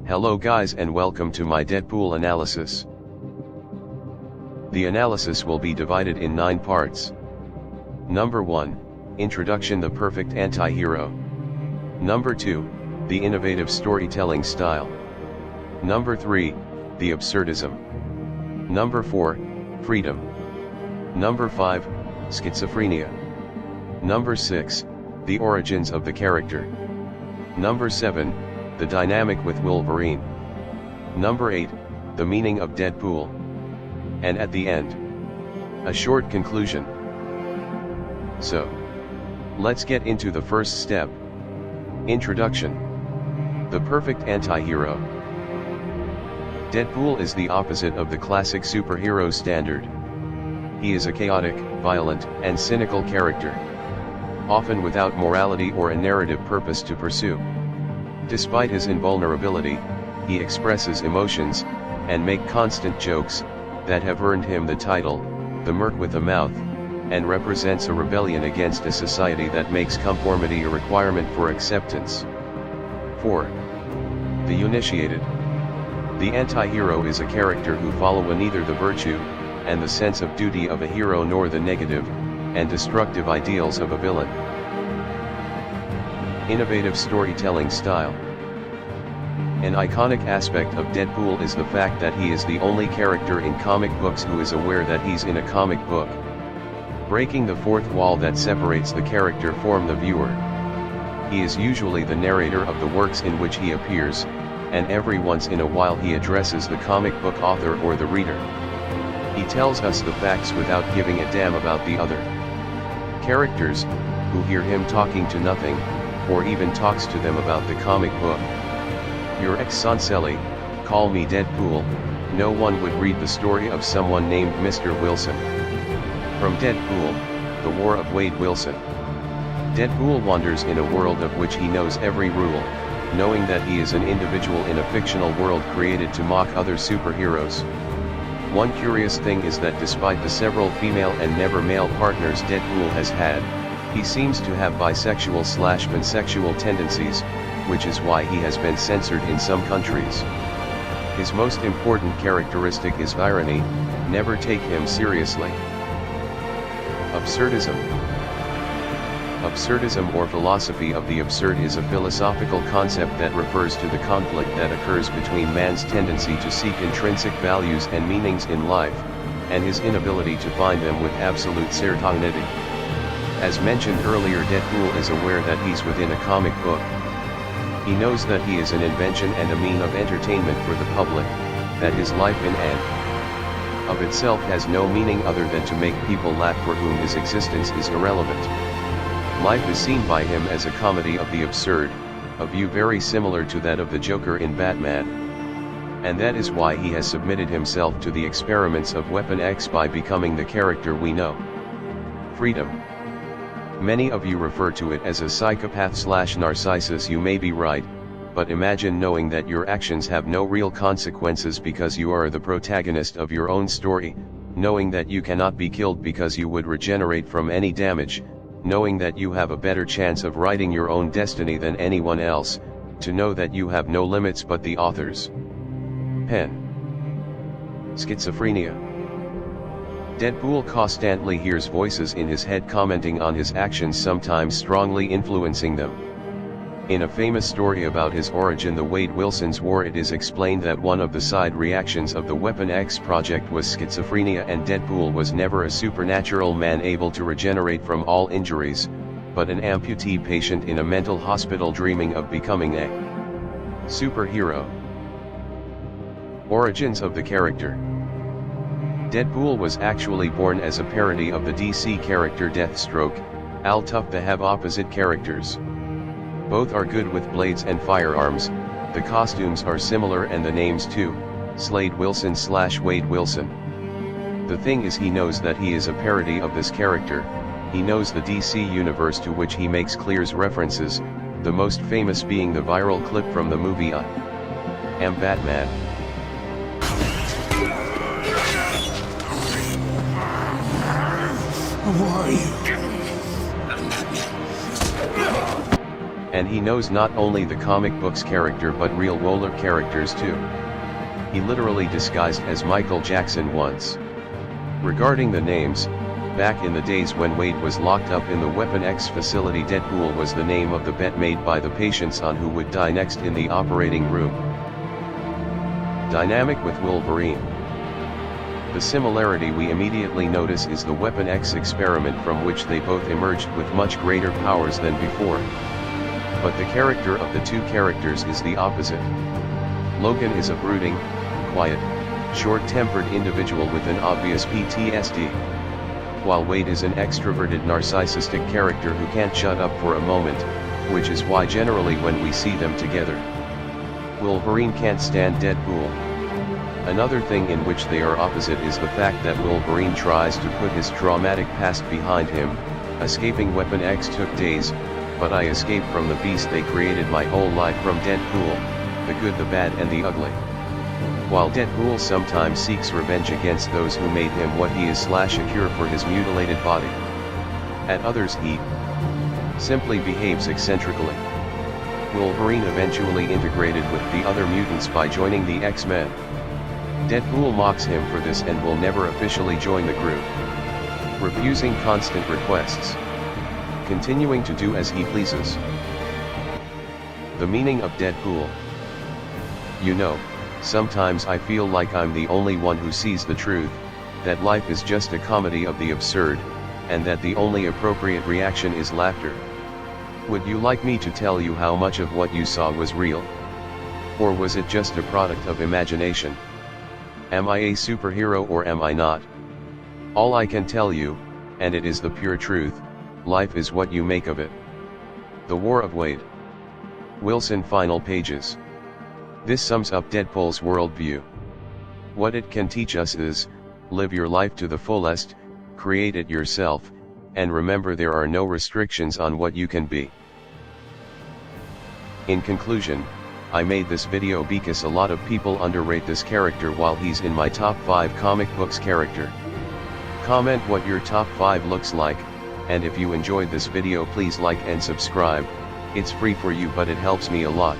Hello guys and welcome to my Deadpool analysis. The analysis will be divided in 9 parts. Number 1, Introduction, the perfect anti-hero. Number 2, the innovative storytelling style. Number 3, the absurdism. Number 4, freedom. Number 5, schizophrenia. Number 6, the origins of the character. Number 7, the dynamic with Wolverine. Number 8, the meaning of Deadpool. And at the end, a short conclusion. So, let's get into the first step. Introduction. The perfect anti-hero. Deadpool is the opposite of the classic superhero standard. He is a chaotic, violent, and cynical character, often without morality or a narrative purpose to pursue. Despite his invulnerability, he expresses emotions, and makes constant jokes, that have earned him the title, the Merc with a Mouth, and represents a rebellion against a society that makes conformity a requirement for acceptance. 4. The initiated. The anti-hero is a character who follows neither the virtue, and the sense of duty of a hero nor the negative, and destructive ideals of a villain. Innovative storytelling style. An iconic aspect of Deadpool is the fact that he is the only character in comic books who is aware that he's in a comic book, breaking the fourth wall that separates the character from the viewer. He is usually the narrator of the works in which he appears, and every once in a while he addresses the comic book author or the reader. He tells us the facts without giving a damn about the other characters, who hear him talking to nothing, or even talks to them about the comic book. Your ex-Sonselli, call me Deadpool, no one would read the story of someone named Mr. Wilson. From Deadpool, the War of Wade Wilson. Deadpool wanders in a world of which he knows every rule, knowing that he is an individual in a fictional world created to mock other superheroes. One curious thing is that despite the several female and never male partners Deadpool has had, he seems to have bisexual/pansexual tendencies, which is why he has been censored in some countries. His most important characteristic is irony, never take him seriously. Absurdism. Absurdism, or philosophy of the absurd, is a philosophical concept that refers to the conflict that occurs between man's tendency to seek intrinsic values and meanings in life, and his inability to find them with absolute certainty. As mentioned earlier, Deadpool is aware that he's within a comic book. He knows that he is an invention and a mean of entertainment for the public, that his life in and of itself has no meaning other than to make people laugh, for whom his existence is irrelevant. Life is seen by him as a comedy of the absurd, a view very similar to that of the Joker in Batman. And that is why he has submitted himself to the experiments of Weapon X by becoming the character we know. Freedom. Many of you refer to it as a psychopath/narcissus. You may be right, but imagine knowing that your actions have no real consequences because you are the protagonist of your own story, knowing that you cannot be killed because you would regenerate from any damage, knowing that you have a better chance of writing your own destiny than anyone else, to know that you have no limits but the author's pen. Schizophrenia. Deadpool constantly hears voices in his head commenting on his actions, sometimes strongly influencing them. In a famous story about his origin, the Wade Wilson's War, it is explained that one of the side reactions of the Weapon X project was schizophrenia, and Deadpool was never a supernatural man able to regenerate from all injuries, but an amputee patient in a mental hospital dreaming of becoming a superhero. Origins of the character. Deadpool was actually born as a parody of the DC character Deathstroke. Al tough to have opposite characters. Both are good with blades and firearms, the costumes are similar and the names too, Slade Wilson/Wade Wilson. The thing is, he knows that he is a parody of this character, he knows the DC universe to which he makes clear references, the most famous being the viral clip from the movie I Am Batman. Who are you? And he knows not only the comic books character but real roller characters too. He literally disguised as Michael Jackson once. Regarding the names, back in the days when Wade was locked up in the Weapon X facility, Deadpool was the name of the bet made by the patients on who would die next in the operating room. Dynamic with Wolverine. The similarity we immediately notice is the Weapon X experiment, from which they both emerged with much greater powers than before. But the character of the two characters is the opposite. Logan is a brooding, quiet, short-tempered individual with an obvious PTSD. While Wade is an extroverted narcissistic character who can't shut up for a moment, which is why generally when we see them together, Wolverine can't stand Deadpool. Another thing in which they are opposite is the fact that Wolverine tries to put his traumatic past behind him. Escaping Weapon X took days, but I escaped from the beast they created my whole life from Deadpool, the good, the bad and the ugly. While Deadpool sometimes seeks revenge against those who made him what he is / a cure for his mutilated body, at others he simply behaves eccentrically. Wolverine eventually integrated with the other mutants by joining the X-Men. Deadpool mocks him for this and will never officially join the group, refusing constant requests, continuing to do as he pleases. The meaning of Deadpool. You know, sometimes I feel like I'm the only one who sees the truth, that life is just a comedy of the absurd, and that the only appropriate reaction is laughter. Would you like me to tell you how much of what you saw was real? Or was it just a product of imagination? Am I a superhero or am I not? All I can tell you, and it is the pure truth, life is what you make of it. The War of Wade. Wilson. Final pages. This sums up Deadpool's worldview. What it can teach us is, live your life to the fullest, create it yourself, and remember there are no restrictions on what you can be. In conclusion, I made this video because a lot of people underrate this character while he's in my top 5 comic books character. Comment what your top 5 looks like, and if you enjoyed this video please like and subscribe. It's free for you but it helps me a lot.